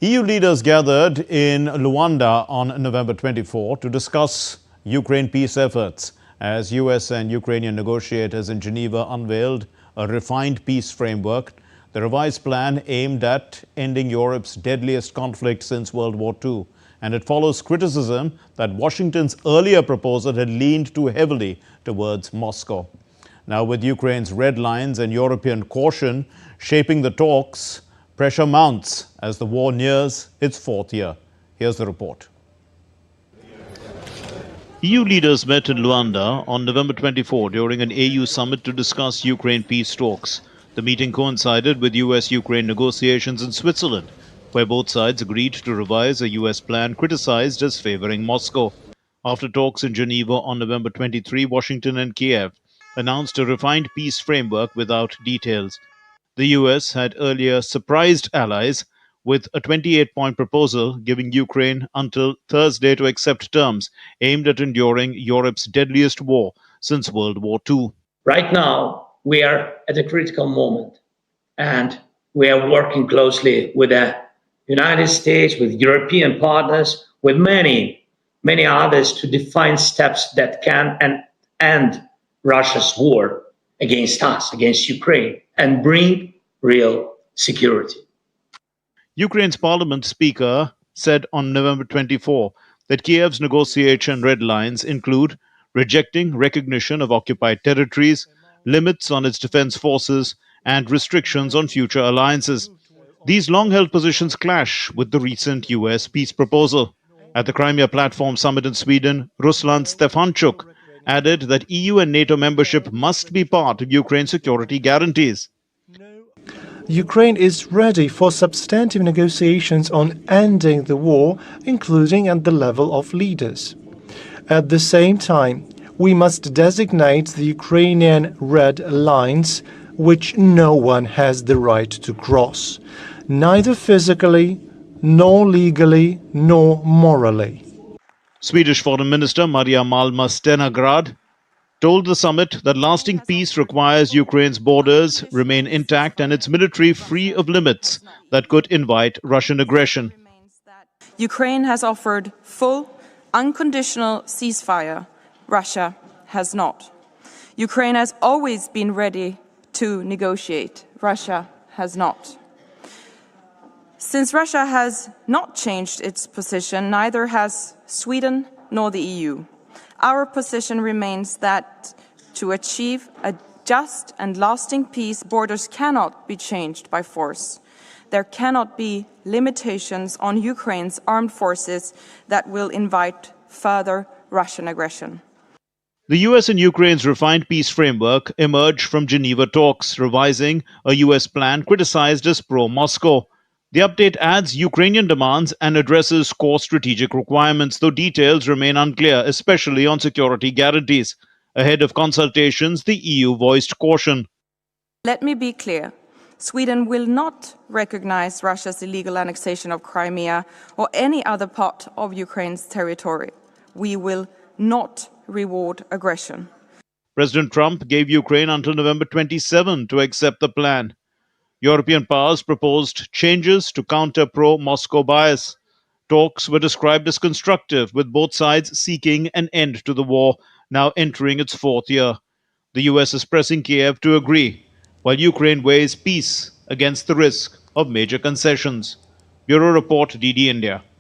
EU leaders gathered in Luanda on November 24 to discuss Ukraine peace efforts as US and Ukrainian negotiators in Geneva unveiled a refined peace framework. The revised plan aimed at ending Europe's deadliest conflict since World War II, and it follows criticism that Washington's earlier proposal had leaned too heavily towards Moscow. Now, with Ukraine's red lines and European caution shaping the talks, pressure mounts as the war nears its fourth year. Here's the report. EU leaders met in Luanda on November 24 during an AU summit to discuss Ukraine peace talks. The meeting coincided with US-Ukraine negotiations in Switzerland, where both sides agreed to revise a US plan criticized as favoring Moscow. After talks in Geneva on November 23, Washington and Kyiv announced a refined peace framework without details. The US had earlier surprised allies with a 28-point proposal giving Ukraine until Thursday to accept terms aimed at enduring Europe's deadliest war since World War II. Right now, we are at a critical moment, and we are working closely with the United States, with European partners, with many others to define steps that can end Russia's war against us, against Ukraine, and bring real security. Ukraine's parliament speaker said on November 24 that Kyiv's negotiation red lines include rejecting recognition of occupied territories, limits on its defense forces, and restrictions on future alliances. These long-held positions clash with the recent US peace proposal. At the Crimea Platform Summit in Sweden, Ruslan Stefanchuk added that EU and NATO membership must be part of Ukraine's security guarantees. Ukraine is ready for substantive negotiations on ending the war, including at the level of leaders. At the same time, we must designate the Ukrainian red lines, which no one has the right to cross, neither physically, nor legally, nor morally. Swedish Foreign Minister Maria Malmer Stenergard told the summit that lasting peace requires Ukraine's borders remain intact and its military free of limits that could invite Russian aggression. Ukraine has offered full, unconditional ceasefire. Russia has not. Ukraine has always been ready to negotiate. Russia has not. Since Russia has not changed its position, neither has Sweden nor the EU. Our position remains that to achieve a just and lasting peace, borders cannot be changed by force. There cannot be limitations on Ukraine's armed forces that will invite further Russian aggression. The US and Ukraine's refined peace framework emerged from Geneva talks, revising a US plan criticized as pro-Moscow. The update adds Ukrainian demands and addresses core strategic requirements, though details remain unclear, especially on security guarantees. Ahead of consultations, the EU voiced caution. Let me be clear. Sweden will not recognize Russia's illegal annexation of Crimea or any other part of Ukraine's territory. We will not reward aggression. President Trump gave Ukraine until November 27 to accept the plan. European powers proposed changes to counter pro-Moscow bias. Talks were described as constructive, with both sides seeking an end to the war, now entering its fourth year. The US is pressing Kyiv to agree, while Ukraine weighs peace against the risk of major concessions. Bureau Report, DD India.